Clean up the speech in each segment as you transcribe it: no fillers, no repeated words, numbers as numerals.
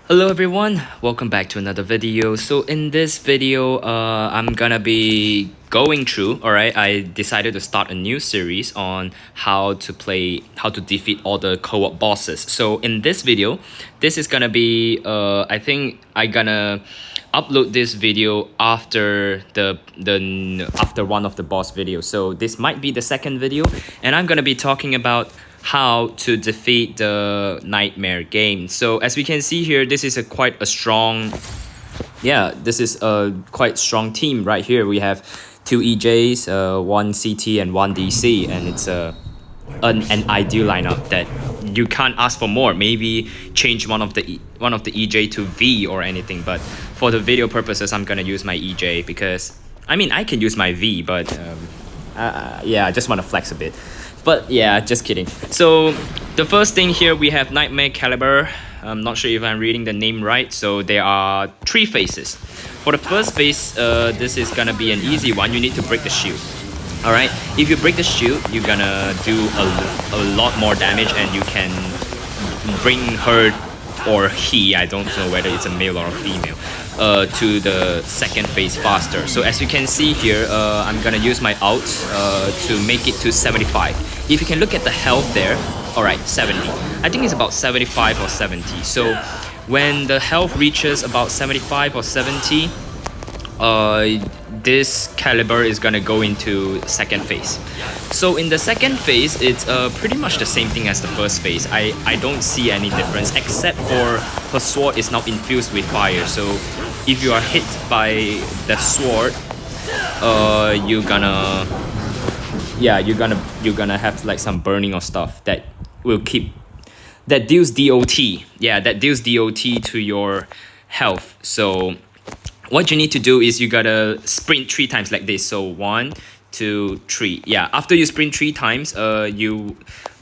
Hello everyone, welcome back to another video. So in this video, I'm gonna be going through, alright, I decided to start a new series on how to defeat all the co-op bosses. So in this video, this is gonna be, I think I'm gonna upload this video after after one of the boss videos. So this might be the second video, and I'm gonna be talking about how to defeat the nightmare game. So as we can see here, this is quite a strong team right here. We have 2 EJs, 1 CT and 1 DC, and it's an ideal lineup that you can't ask for more. Maybe change one of the EJ to V or anything, but for the video purposes I'm gonna use my EJ because I mean I can use my V, but yeah, I just want to flex a bit. But yeah, just kidding. So the first thing here, we have Dmcpoc. I'm not sure if I'm reading the name right. So there are 3 phases. For the first phase, this is gonna be an easy one. You need to break the shield. Alright, if you break the shield, you're gonna do a lot more damage, and you can bring her or he, I don't know whether it's a male or a female, to the second phase faster. So as you can see here, I'm gonna use my ult to make it to 75. If you can look at the health there, alright, 70. I think it's about 75 or 70. So when the health reaches about 75 or 70, this caliber is gonna go into second phase. So in the second phase, it's pretty much the same thing as the first phase. I don't see any difference except for her sword is now infused with fire. So if you are hit by the sword, you're gonna have like some burning or stuff that deals DOT. Yeah, that deals DOT to your health. So what you need to do is you gotta sprint 3 times like this. So 1, 2, 3. Yeah, after you sprint 3 times, the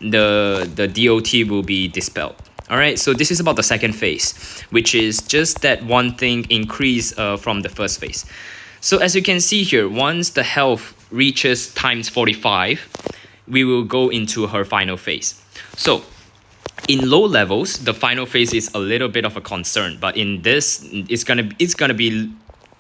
DOT will be dispelled. Alright, so this is about the second phase, which is just that one thing increase from the first phase. So as you can see here, once the health reaches times 45, we will go into her final phase. So in low levels, the final phase is a little bit of a concern, but in this,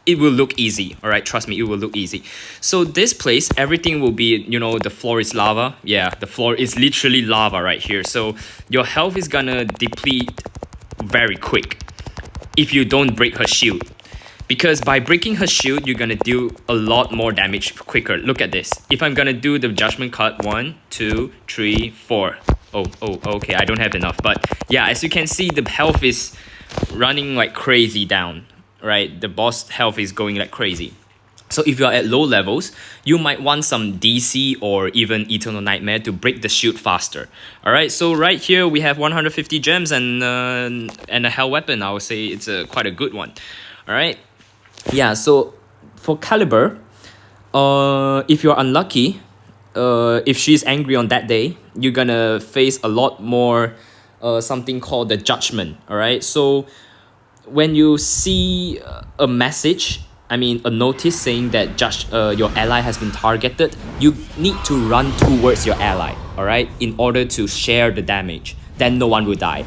it will look easy. All right, trust me, it will look easy. So this place, everything will be, the floor is lava. Yeah, the floor is literally lava right here. So your health is gonna deplete very quick if you don't break her shield. Because by breaking her shield, you're gonna do a lot more damage quicker. Look at this. If I'm gonna do the judgment cut, 1, 2, 3, 4. Oh, okay, I don't have enough. But yeah, as you can see, the health is running like crazy down, right? The boss health is going like crazy. So if you are at low levels, you might want some DC or even Eternal Nightmare to break the shield faster. Alright, so right here we have 150 gems and a hell weapon. I would say it's quite a good one. Alright, yeah, so for caliber, if you're unlucky, if she's angry on that day, you're gonna face a lot more something called the judgment. Alright, so when you see a message, I mean a notice saying that your ally has been targeted, you need to run towards your ally, alright, in order to share the damage. Then no one will die.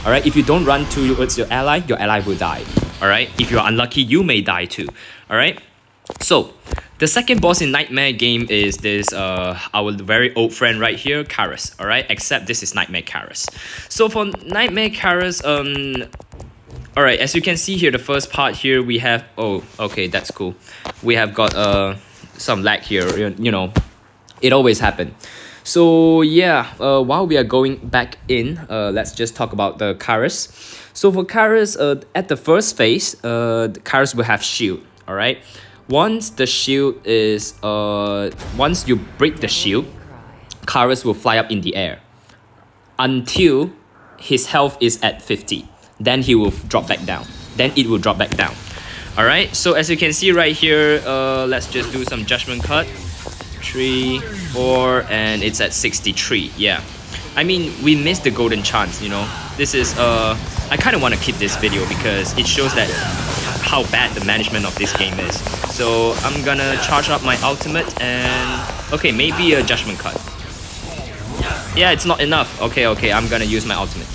Alright, if you don't run towards your ally will die. Alright, if you're unlucky, you may die too. Alright, so the second boss in Nightmare game is this our very old friend right here, Karas. Alright, except this is Dmcpoc. So for Dmcpoc, alright, as you can see here, the first part here we have, oh, okay, that's cool. We have got some lag here, it always happens. So yeah, while we are going back in, let's just talk about the Karas. So for Karas, at the first phase, Karas will have shield, alright? Once the shield is, once you break the shield, Karas will fly up in the air until his health is at 50. Then he will drop back down. Then it will drop back down. Alright, so as you can see right here, let's just do some judgment cut. 3, 4, and it's at 63. Yeah, I mean, we missed the golden chance, This is, I kind of want to keep this video because it shows that how bad the management of this game is. So I'm gonna charge up my ultimate and, okay, maybe a judgment cut. Yeah, it's not enough. Okay, I'm gonna use my ultimate.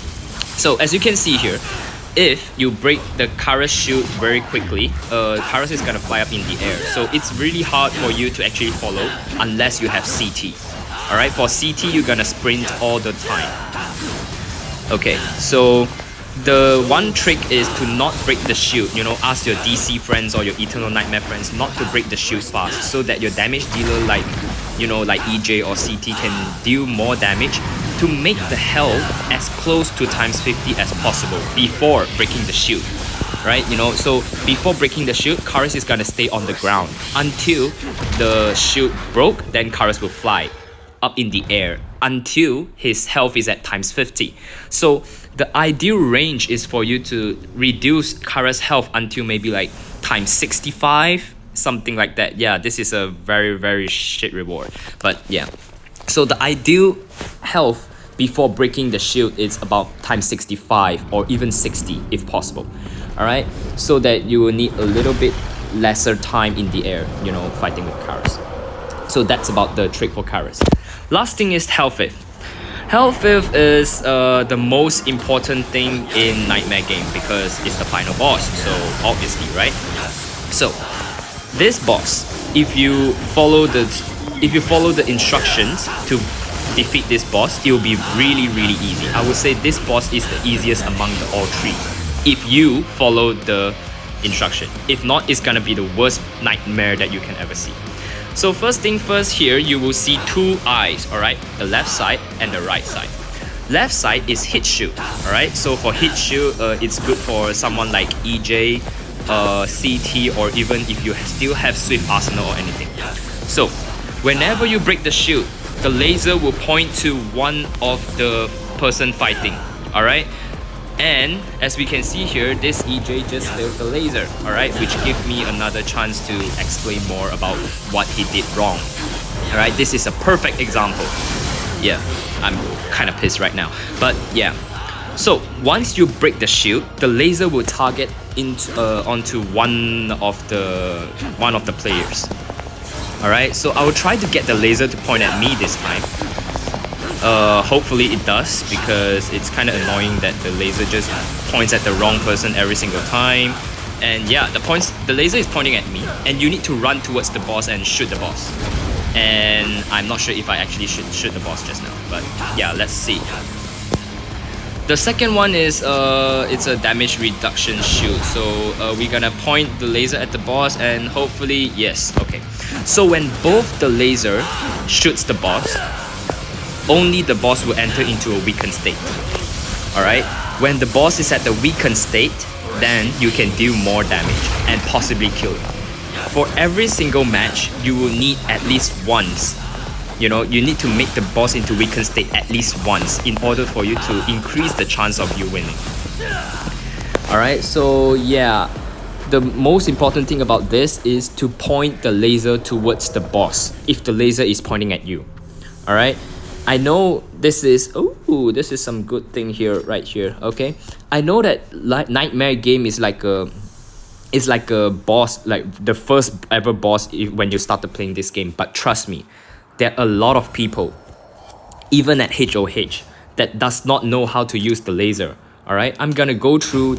So as you can see here, if you break the Kara's shield very quickly, Kara's is gonna fly up in the air. So it's really hard for you to actually follow unless you have CT. Alright, for CT you're gonna sprint all the time. Okay, so the one trick is to not break the shield. You know, ask your DC friends or your Eternal Nightmare friends not to break the shield fast, so that your damage dealer like, you know, like EJ or CT can deal more damage to make the health as close to times 50 as possible before breaking the shield. Right, you know, so before breaking the shield, Karis is gonna stay on the ground until the shield broke, then Karis will fly up in the air until his health is at times 50. So the ideal range is for you to reduce Kara's health until maybe like times 65, something like that. Yeah, this is a very shit reward, but yeah. So the ideal health before breaking the shield is about times 65 or even 60 if possible. Alright, so that you will need a little bit lesser time in the air, you know, fighting with Karas. So that's about the trick for Karas. Last thing is Health Fifth. Health Fifth is the most important thing in Nightmare game because it's the final boss, so obviously, right? So this boss, if you follow the instructions to defeat this boss, it will be really easy. I would say this boss is the easiest among the all three if you follow the instruction. If not, it's gonna be the worst nightmare that you can ever see. So first thing first, here you will see two eyes, alright? The left side and the right side. Left side is hit shield, alright? So for hit shield, it's good for someone like EJ, CT, or even if you still have Swift Arsenal or anything. So whenever you break the shield, the laser will point to one of the person fighting, alright? And as we can see here, this EJ just failed the laser, alright? Which gives me another chance to explain more about what he did wrong. Alright, this is a perfect example. Yeah, I'm kind of pissed right now. But yeah. So once you break the shield, the laser will target onto one of the players. Alright, so I will try to get the laser to point at me this time. Hopefully it does, because it's kind of annoying that the laser just points at the wrong person every single time. And yeah, the laser is pointing at me, and you need to run towards the boss and shoot the boss. And I'm not sure if I actually should shoot the boss just now, but yeah, let's see. The second one is it's a damage reduction shield. So we're gonna point the laser at the boss and hopefully, yes, okay. So when both the laser shoots the boss, only the boss will enter into a weakened state. Alright? When the boss is at the weakened state, then you can deal more damage and possibly kill it. For every single match, you will need at least once. You know, you need to make the boss into weakened state at least once in order for you to increase the chance of you winning. Alright, so yeah. The most important thing about this is to point the laser towards the boss if the laser is pointing at you. Alright? I know this is some good thing here, right here, okay? I know that Nightmare game is like a boss, like the first ever boss when you started playing this game. But trust me, there are a lot of people, even at HOH, that does not know how to use the laser. Alright, I'm gonna go through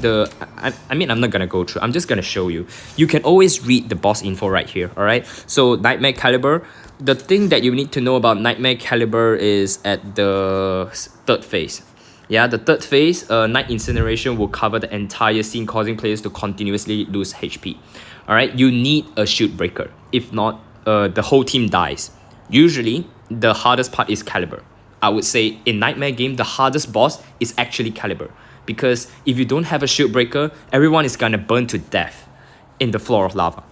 I'm not gonna go through, I'm just gonna show you. You can always read the boss info right here, alright? So Nightmare Caliber, the thing that you need to know about Nightmare Caliber is at the third phase. Yeah, the third phase, Night Incineration will cover the entire scene, causing players to continuously lose HP. Alright, you need a shield breaker. If not, the whole team dies. Usually, the hardest part is Caliber. I would say in Nightmare game, the hardest boss is actually Caliber. Because if you don't have a shield breaker, everyone is gonna burn to death in the floor of lava.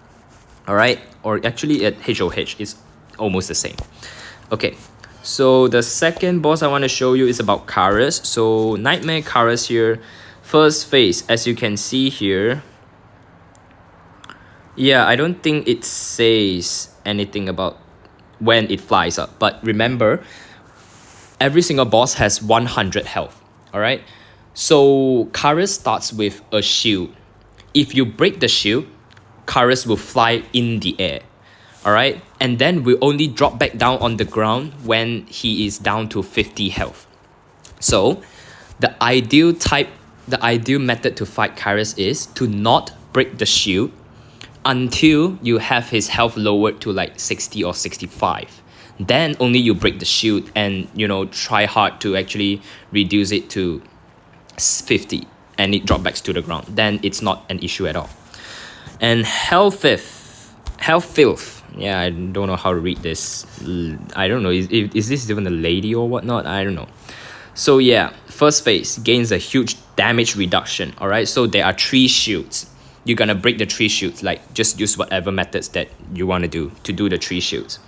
Alright? Or actually at HOH, it's almost the same. Okay, so the second boss I want to show you is about Karas. So Nightmare Karas here, first phase, as you can see here. Yeah, I don't think it says anything about when it flies up. But remember, every single boss has 100 health. Alright? So Karas starts with a shield. If you break the shield, Karas will fly in the air. Alright? And then will only drop back down on the ground when he is down to 50 health. So the ideal type the ideal method to fight Kyrus is to not break the shield until you have his health lowered to like 60 or 65. Then only you break the shield and, you know, try hard to actually reduce it to 50 and it drop back to the ground. Then it's not an issue at all. And health filth. Yeah, I don't know how to read this. I don't know, is this even a lady or whatnot? I don't know. So yeah, first phase gains a huge damage reduction. Alright, so there are 3 shields. You're gonna break the 3 shields, like just use whatever methods that you want to do the 3 shields.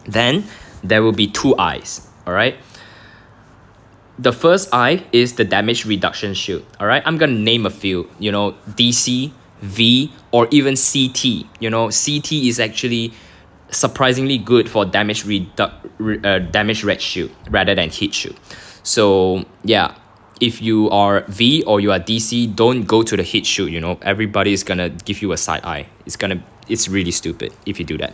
Then there will be 2 eyes. Alright, the first eye is the damage reduction shield. Alright, I'm gonna name a few, you know, DC, V, or even CT. You know, CT is actually surprisingly good for damage red shield rather than heat shield. So yeah, if you are V or you are DC, don't go to the heat shield. You know, everybody is gonna give you a side eye. It's really stupid if you do that.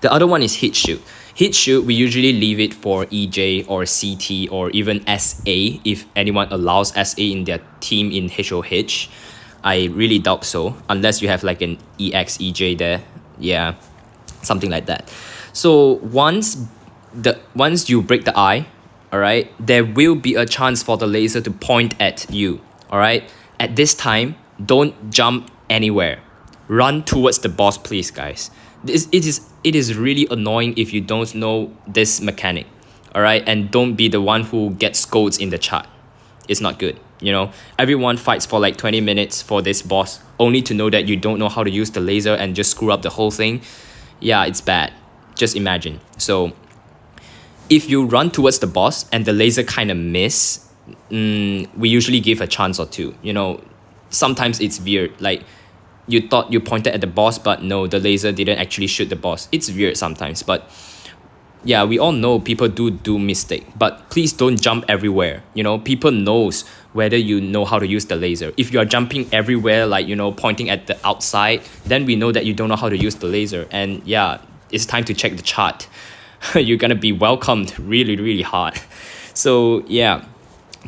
The other one is heat shield. Heat shield, we usually leave it for EJ or CT or even SA if anyone allows SA in their team in HOH. I really doubt so, unless you have like an EX EJ there. Yeah, something like that. So once you break the eye, alright, there will be a chance for the laser to point at you. Alright, at this time, don't jump anywhere. Run towards the boss, please, guys. It is really annoying if you don't know this mechanic. Alright, and don't be the one who gets scolds in the chat. It's not good. You know, everyone fights for like 20 minutes for this boss only to know that you don't know how to use the laser and just screw up the whole thing. Yeah, it's bad. Just imagine. So if you run towards the boss and the laser kind of miss, we usually give a chance or 2. You know, sometimes it's weird. Like, you thought you pointed at the boss, but no, the laser didn't actually shoot the boss. It's weird sometimes, but yeah, we all know people do mistake, but please don't jump everywhere. You know, people knows whether you know how to use the laser. If you are jumping everywhere, like, you know, pointing at the outside, then we know that you don't know how to use the laser. And yeah, it's time to check the chart. You're gonna be welcomed really, really hard. So yeah,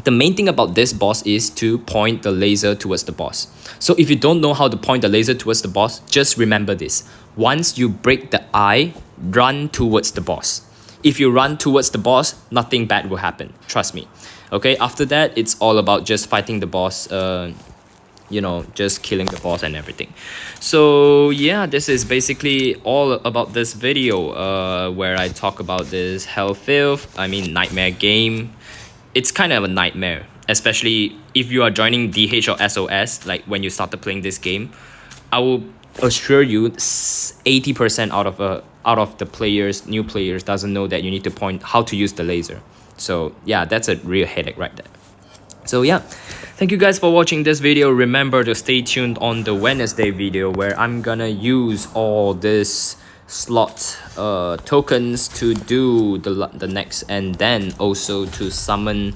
the main thing about this boss is to point the laser towards the boss. So if you don't know how to point the laser towards the boss, just remember this. Once you break the eye, run towards the boss. If you run towards the boss, nothing bad will happen. Trust me. Okay, after that, it's all about just fighting the boss, you know, just killing the boss and everything. So yeah, this is basically all about this video where I talk about this nightmare game. It's kind of a nightmare, especially if you are joining DH or SOS, like when you started playing this game. I will assure you 80% out of the new players doesn't know that you need to point how to use the laser. So yeah, that's a real headache right there. So yeah, thank you guys for watching this video. Remember to stay tuned on the Wednesday video where I'm gonna use all this slot tokens to do the next, and then also to summon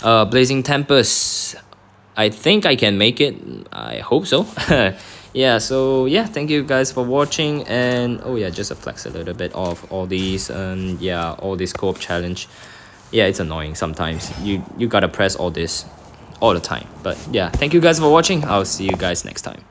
Blazing Tempest. I think I can make it. I hope so. Yeah, so yeah, thank you guys for watching. And oh yeah, just to flex a little bit of all these, yeah, all this co-op challenge. Yeah, it's annoying sometimes. You gotta press all this all the time. But yeah, thank you guys for watching. I'll see you guys next time.